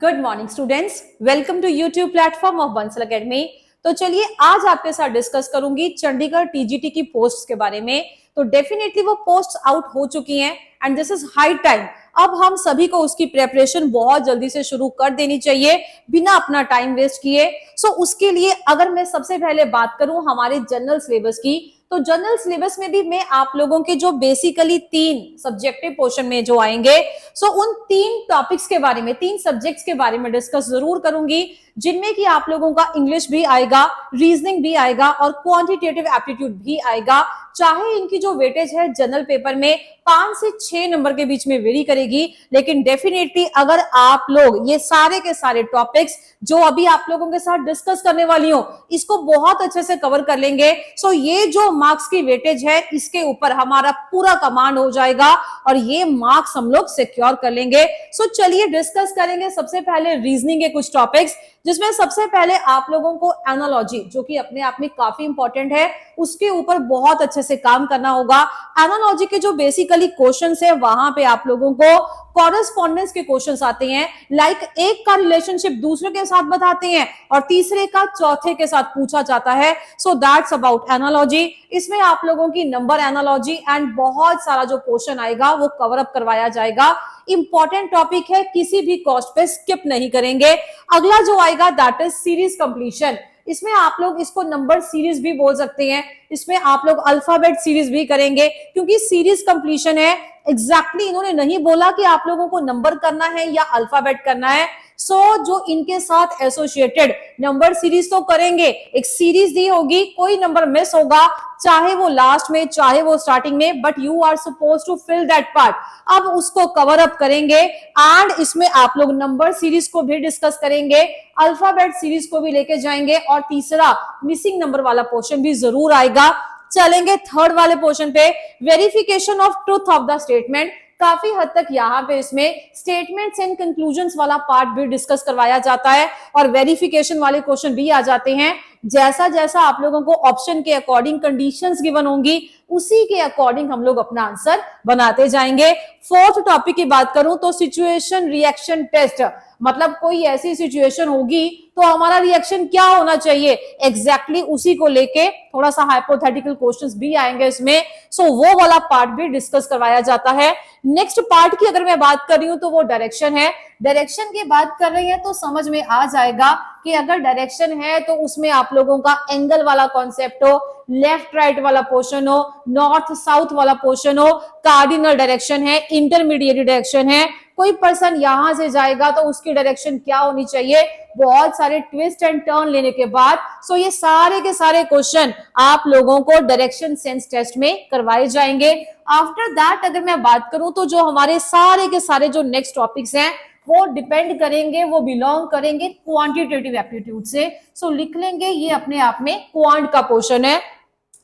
Good morning students, welcome to YouTube platform of Bansal Academy. तो चलिए आज आपके साथ डिस्कस करूंगी चंडीगढ़ टीजीटी की पोस्ट के बारे में। तो डेफिनेटली वो पोस्ट आउट हो चुकी हैं and this is high time. अब हम सभी को उसकी प्रेपरेशन बहुत जल्दी से शुरू कर देनी चाहिए बिना अपना टाइम वेस्ट किए। सो उसके लिए अगर मैं सबसे पहले बात करूं हमारे जनरल सिलेबस की, तो जनरल सिलेबस में भी मैं आप लोगों के जो बेसिकली 3 सब्जेक्टिव पोर्शन में जो आएंगे, सो उन 3 टॉपिक्स के बारे में, 3 सब्जेक्ट्स के बारे में डिस्कस जरूर करूंगी, जिनमें कि आप लोगों का इंग्लिश भी आएगा, रीजनिंग भी आएगा और क्वांटिटेटिव एप्टीट्यूड भी आएगा। चाहे इनकी जो वेटेज है जनरल पेपर में 5 से 6 नंबर के बीच में वेरी करेगी, लेकिन डेफिनेटली अगर आप लोग ये सारे के सारे टॉपिक्स जो अभी आप लोगों के साथ डिस्कस करने वाली हूं इसको बहुत अच्छे से कवर कर लेंगे, सो ये जो मार्क्स की वेटेज है इसके ऊपर हमारा पूरा कमांड हो जाएगा और ये मार्क्स हम लोग सिक्योर कर लेंगे। सो चलिए डिस्कस करेंगे सबसे पहले रीजनिंग के कुछ टॉपिक्स, जिसमें सबसे पहले आप लोगों को एनालॉजी, जो कि अपने आप में काफी इंपॉर्टेंट है, उसके ऊपर बहुत अच्छे से काम करना होगा। एनालॉजी के जो बेसिकली क्वेश्चंस है वहां पे आप लोगों को कॉरेस्पॉन्डेंस के क्वेश्चंस आते हैं, लाइक एक का रिलेशनशिप दूसरे के साथ बताते हैं और तीसरे का चौथे के साथ पूछा जाता है। So that's about analogy. इसमें आप लोगों की नंबर एनालॉजी एंड बहुत सारा जो क्वेश्चन आएगा वो कवर अप करवाया जाएगा। इंपॉर्टेंट टॉपिक है, किसी भी कॉस्ट पे स्किप नहीं करेंगे। अगला जो आएगा दैट इज सीरीज कंप्लीशन। इसमें आप लोग इसको नंबर सीरीज भी बोल सकते हैं, इसमें आप लोग अल्फाबेट सीरीज भी करेंगे क्योंकि सीरीज कंप्लीशन है। एग्जैक्टली इन्होंने नहीं बोला कि आप लोगों को नंबर करना है या अल्फाबेट करना है। सो जो इनके साथ एसोसिएटेड नंबर सीरीज तो करेंगे, एक सीरीज दी होगी, कोई नंबर मिस होगा चाहे वो लास्ट में चाहे वो स्टार्टिंग में, but you are suppose to fill that part. अब उसको कवर अप करेंगे एंड इसमें आप लोग नंबर सीरीज को भी डिस्कस करेंगे, अल्फाबेट सीरीज को भी लेके जाएंगे और तीसरा मिसिंग नंबर वाला पोर्शन भी जरूर आएगा। चलेंगे थर्ड वाले पोर्शन पे, verification of truth of the statement. काफी हद तक यहाँ पे इसमें स्टेटमेंट्स एंड कंक्लूजन्स वाला पार्ट भी डिस्कस करवाया जाता है और वेरिफिकेशन वाले क्वेश्चन भी आ जाते हैं। जैसा जैसा आप लोगों को ऑप्शन के अकॉर्डिंग कंडीशंस गिवन होंगी उसी के अकॉर्डिंग हम लोग अपना आंसर बनाते जाएंगे। फोर्थ टॉपिक की बात करूं तो सिचुएशन रिएक्शन टेस्ट, मतलब कोई ऐसी सिचुएशन होगी तो हमारा रिएक्शन क्या होना चाहिए, एग्जैक्टली उसी को लेके थोड़ा सा हाइपोथेटिकल क्वेश्चंस भी आएंगे इसमें। सो वो वाला पार्ट भी डिस्कस करवाया जाता है। नेक्स्ट पार्ट की अगर मैं बात कर रही हूं तो वो डायरेक्शन है। डायरेक्शन की बात कर रही है तो समझ में आ जाएगा कि अगर डायरेक्शन है तो उसमें आप लोगों का एंगल वाला कॉन्सेप्ट हो, लेफ्ट राइट वाला पोर्शन हो, नॉर्थ साउथ वाला पोर्शन हो, कार्डिनल डायरेक्शन है, इंटरमीडिएट डायरेक्शन है, कोई पर्सन यहां से जाएगा तो उसकी डायरेक्शन क्या होनी चाहिए, बहुत सारे ट्विस्ट एंड टर्न लेने के बाद। सो ये सारे के सारे क्वेश्चन आप लोगों को डायरेक्शन सेंस टेस्ट में करवाए जाएंगे। आफ्टर दैट अगर मैं बात करूं तो जो हमारे सारे के सारे जो नेक्स्ट टॉपिक्स हैं वो डिपेंड करेंगे, वो बिलोंग करेंगे क्वांटिटेटिव एप्टीट्यूड से। सो लिख लेंगे ये अपने आप में क्वांट का पोर्शन है।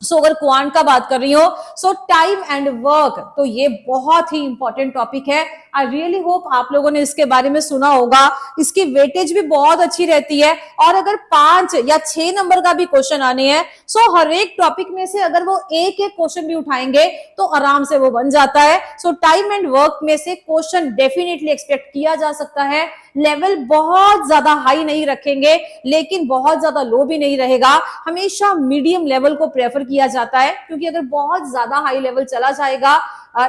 सो अगर क्वांट का बात कर रही हो, सो टाइम एंड वर्क, तो ये बहुत ही इंपॉर्टेंट टॉपिक है। आई रियली होप आप लोगों ने इसके बारे में सुना होगा। इसकी वेटेज भी बहुत अच्छी रहती है और अगर 5 या 6 नंबर का भी क्वेश्चन आने हैं, सो हर एक टॉपिक में से अगर वो एक एक क्वेश्चन भी उठाएंगे तो आराम से वो बन जाता है। सो टाइम एंड वर्क में से क्वेश्चन डेफिनेटली एक्सपेक्ट किया जा सकता है। लेवल बहुत ज्यादा हाई नहीं रखेंगे लेकिन बहुत ज्यादा लो भी नहीं रहेगा, हमेशा मीडियम लेवल को प्रेफर किया जाता है, क्योंकि अगर बहुत ज्यादा हाई लेवल चला जाएगा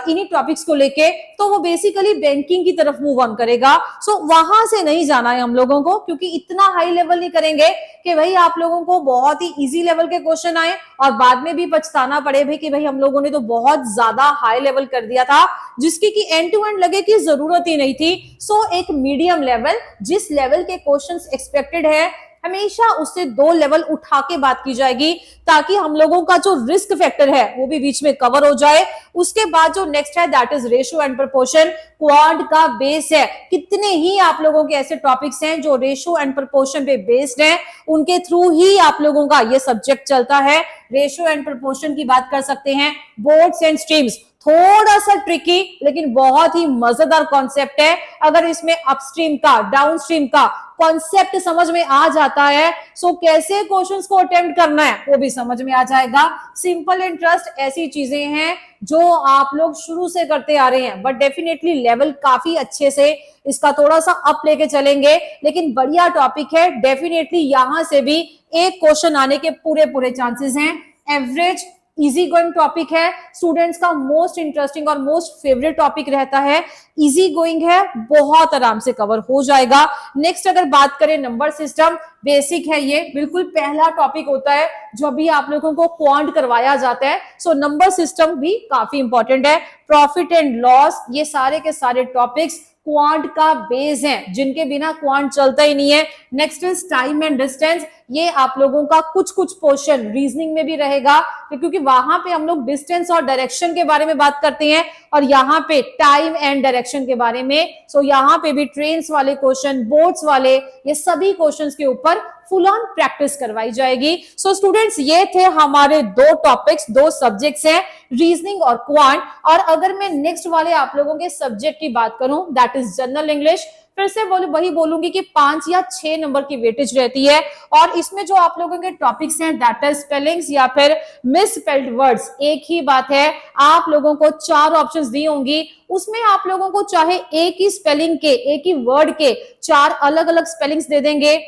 इन्हीं टॉपिक्स को लेके तो वो बेसिकली बैंकिंग की तरफ मूव ऑन करेगा। सो वहां से नहीं जाना है हम लोगों को, क्योंकि इतना हाई लेवल नहीं करेंगे कि भाई आप लोगों को बहुत ही इजी लेवल के क्वेश्चन आए और बाद में भी पछताना पड़े भाई कि भाई हम लोगों ने तो बहुत ज्यादा हाई लेवल कर दिया था जिसकी कि एंड टू एंड लगे कि जरूरत ही नहीं थी। सो एक मीडियम लेवल, जिस लेवल के क्वेश्चंस एक्सपेक्टेड है हमेशा उससे 2 लेवल उठा के बात की जाएगी, ताकि हम लोगों का जो रिस्क फैक्टर है वो भी बीच में कवर हो जाए। उसके बाद जो नेक्स्ट है that is ratio and proportion. Quant का बेस है, कितने ही आप लोगों के ऐसे टॉपिक्स हैं जो रेशियो एंड प्रोपोर्शन पे बेस्ड हैं, उनके थ्रू ही आप लोगों का ये सब्जेक्ट चलता है। रेशियो एंड प्रोपोर्शन की बात कर सकते हैं, बोर्ड्स एंड स्ट्रीम्स, थोड़ा सा ट्रिकी लेकिन बहुत ही मजेदार कॉन्सेप्ट है। अगर इसमें अपस्ट्रीम का डाउनस्ट्रीम का कॉन्सेप्ट समझ में आ जाता है, सो कैसे क्वेश्चंस को अटेम्प्ट करना है वो भी समझ में आ जाएगा। सिंपल एंड ट्रस्ट ऐसी चीजें हैं जो आप लोग शुरू से करते आ रहे हैं, बट डेफिनेटली लेवल काफी अच्छे से इसका थोड़ा सा अप लेके चलेंगे। लेकिन बढ़िया टॉपिक है, डेफिनेटली यहां से भी एक क्वेश्चन आने के पूरे पूरे चांसेस हैं। एवरेज इजी गोइंग टॉपिक है, स्टूडेंट्स का मोस्ट इंटरेस्टिंग और मोस्ट फेवरेट टॉपिक रहता है। इजी गोइंग है, बहुत आराम से कवर हो जाएगा। नेक्स्ट अगर बात करें नंबर सिस्टम, बेसिक है, ये बिल्कुल पहला टॉपिक होता है जो भी आप लोगों को क्वांट करवाया जाता है। सो नंबर सिस्टम भी काफी इंपॉर्टेंट है। प्रॉफिट एंड लॉस, ये सारे के सारे टॉपिक्स क्वांट का बेस है, जिनके बिना क्वांट चलता ही नहीं है। Next is time and distance, ये आप लोगों का कुछ कुछ पोर्शन रीजनिंग में भी रहेगा, क्योंकि वहां पे हम लोग डिस्टेंस और डायरेक्शन के बारे में बात करते हैं और यहाँ पे टाइम एंड डायरेक्शन के बारे में। सो यहाँ पे भी ट्रेन्स वाले क्वेश्चन, बोट्स वाले, ये सभी क्वेश्चंस के ऊपर फुल ऑन प्रैक्टिस करवाई जाएगी। सो स्टूडेंट्स, ये थे हमारे दो टॉपिक्स, दो सब्जेक्ट्स हैं, रीजनिंग और क्वांट। और अगर मैं नेक्स्ट वाले आप लोगों के सब्जेक्ट की बात करूं, दैट इज जनरल इंग्लिश, फिर से वही बोलूंगी कि 5 या 6 नंबर की वेटेज रहती है। और इसमें जो आप लोगों के टॉपिक्स हैं, दैट इज स्पेलिंग्स या फिर मिसस्पेल्ड वर्ड्स, एक ही बात है, आप लोगों को 4 ऑप्शंस दी होंगी, उसमें आप लोगों को चाहे एक ही स्पेलिंग के, एक ही वर्ड के 4 अलग अलग स्पेलिंग्स दे देंगे,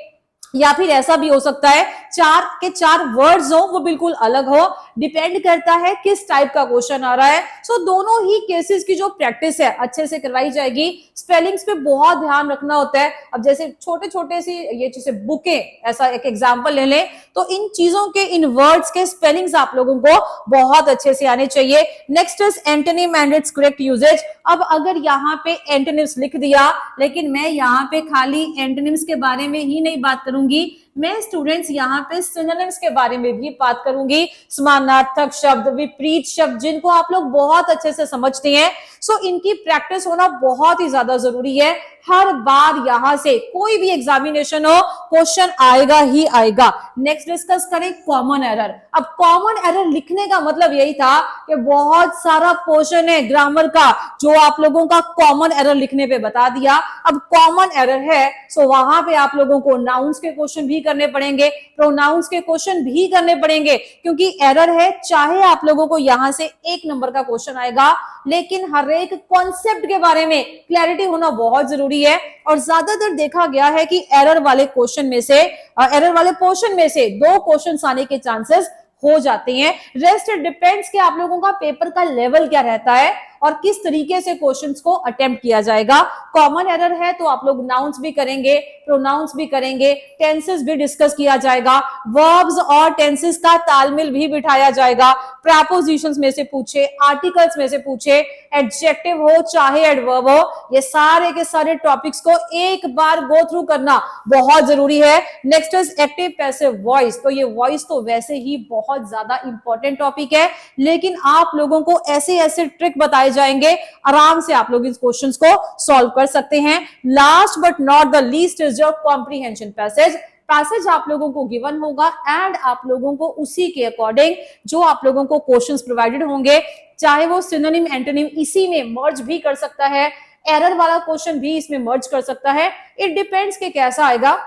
या फिर ऐसा भी हो सकता है 4 के 4 वर्ड्स हो वो बिल्कुल अलग हो, डिपेंड करता है किस टाइप का क्वेश्चन आ रहा है। सो दोनों ही केसेस की जो प्रैक्टिस है अच्छे से करवाई जाएगी। स्पेलिंग्स पे बहुत ध्यान रखना होता है। अब जैसे छोटे छोटे सी ये जैसे बुकें, ऐसा एक एग्जांपल ले लें, तो इन चीजों के, इन वर्ड्स के स्पेलिंग्स आप लोगों को बहुत अच्छे से आने चाहिए। Next is antonym and its correct usage. अब अगर यहाँ पे एंटोनिम्स लिख दिया, लेकिन मैं यहाँ पे खाली एंटोनिम्स के बारे में ही नहीं बात करूंगी, मैं स्टूडेंट्स यहाँ पे सिनोनिम्स के बारे में भी बात करूंगी। समानार्थक शब्द, विपरीत शब्द, जिनको आप लोग बहुत अच्छे से समझते हैं। सो इनकी प्रैक्टिस होना बहुत ही ज्यादा जरूरी है। हर बार यहां से कोई भी एग्जामिनेशन हो, क्वेश्चन आएगा ही आएगा। नेक्स्ट डिस्कस करें कॉमन एरर। अब कॉमन एरर लिखने का मतलब यही था कि बहुत सारा पोर्शन है ग्रामर का जो आप लोगों का कॉमन एरर लिखने पे बता दिया। अब कॉमन एरर है, सो वहां पे आप लोगों को नाउन्स के क्वेश्चन भी करने पड़ेंगे, प्रोनाउंस के क्वेश्चन भी करने पड़ेंगे, क्योंकि एरर है, चाहे आप लोगों को यहां से 1 नंबर का क्वेश्चन आएगा, लेकिन हर एक कॉन्सेप्ट के बारे में क्लैरिटी होना बहुत जरूरी है। और ज्यादातर देखा गया है कि एरर वाले क्वेश्चन में से, एरर वाले पोर्शन में से 2 क्वेश्चन आने के चांसेस हो जाते हैं। रेस्ट डिपेंड्स कि आप लोगों का पेपर का लेवल क्या रहता है और किस तरीके से क्वेश्चंस को अटेम्प्ट किया जाएगा। कॉमन एरर है तो आप लोग नाउन्स भी करेंगे, प्रोनाउंस भी करेंगे, टेंसेस भी डिस्कस किया जाएगा, वर्ब्स और टेंसेस का तालमेल भी बिठाया जाएगा, प्रीपोजिशंस में से पूछे, आर्टिकल्स में से पूछे, एडजेक्टिव हो चाहे एडवर्ब हो, ये सारे के सारे टॉपिक्स को एक बार गो थ्रू करना बहुत जरूरी है। Next is active passive voice. तो ये वॉइस तो वैसे ही बहुत ज्यादा इंपॉर्टेंट टॉपिक है, लेकिन आप लोगों को ऐसे ऐसे ट्रिक बताए जाएंगे, आराम से आप लोग इस क्वेश्चंस को सॉल्व कर सकते हैं। Last but not the least is your comprehension passage. Passage आप लोगों को गिवन होगा एंड आप लोगों को उसी के अकॉर्डिंग जो आप लोगों को क्वेश्चंस प्रोवाइडेड होंगे, चाहे वो सिनोनिम एंटोनिम इसी में मर्ज भी कर सकता है, एरर वाला क्वेश्चन भी इसमें मर्ज कर सकता है, इट डिपेंड्स कि कैसा आएगा।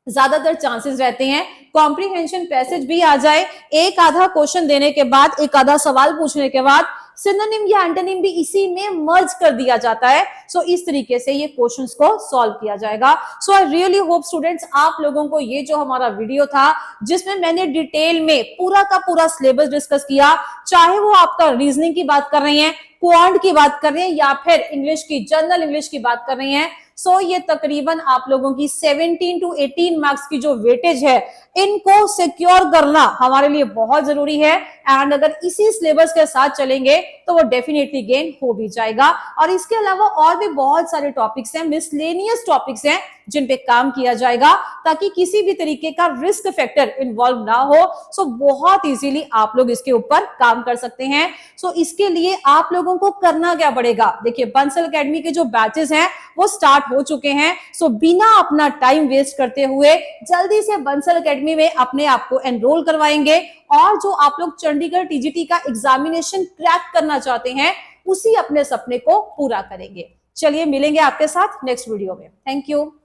ज्यादातर चांसेस रहते हैं कॉम्प्रिहेंशन पैसेज भी आ जाए, एक आधा क्वेश्चन देने के बाद, एक आधा सवाल पूछने के बाद सिनोनिम या एंटोनिम भी इसी में मर्ज कर दिया जाता है। सो इस तरीके से ये क्वेश्चंस को सॉल्व किया जाएगा। सो आई रियली होप स्टूडेंट्स, आप लोगों को ये जो हमारा वीडियो था जिसमें मैंने डिटेल में पूरा का पूरा सिलेबस डिस्कस किया, चाहे वो आपका रीजनिंग की बात कर रहे हैं, क्वांट की बात कर रहे हैं या फिर इंग्लिश की, जनरल इंग्लिश की बात कर रहे हैं, सो ये तकरीबन आप लोगों की 17 to 18 मार्क्स की जो वेटेज है, इनको सिक्योर करना हमारे लिए बहुत जरूरी है। एंड अगर इसी सिलेबस के साथ चलेंगे तो वो डेफिनेटली गेन हो भी जाएगा। और इसके अलावा और भी बहुत सारे टॉपिक्स हैं, मिसलेनियस टॉपिक्स हैं, जिन पे काम किया जाएगा ताकि किसी भी तरीके का रिस्क फैक्टर इन्वॉल्व ना हो। सो बहुत इजीली आप लोग इसके ऊपर काम कर सकते हैं। सो इसके लिए आप लोगों को करना क्या पड़ेगा, देखिए बंसल एकेडमी के जो बैचेस हैं वो स्टार्ट हो चुके हैं। सो बिना अपना टाइम वेस्ट करते हुए जल्दी से बंसल एकेडमी में अपने आप को एनरोल करवाएंगे। और जो आप लोग चंडीगढ़ टीजीटी का एग्जामिनेशन क्रैक करना चाहते हैं, उसी अपने सपने को पूरा करेंगे। चलिए मिलेंगे आपके साथ नेक्स्ट वीडियो में। Thank you.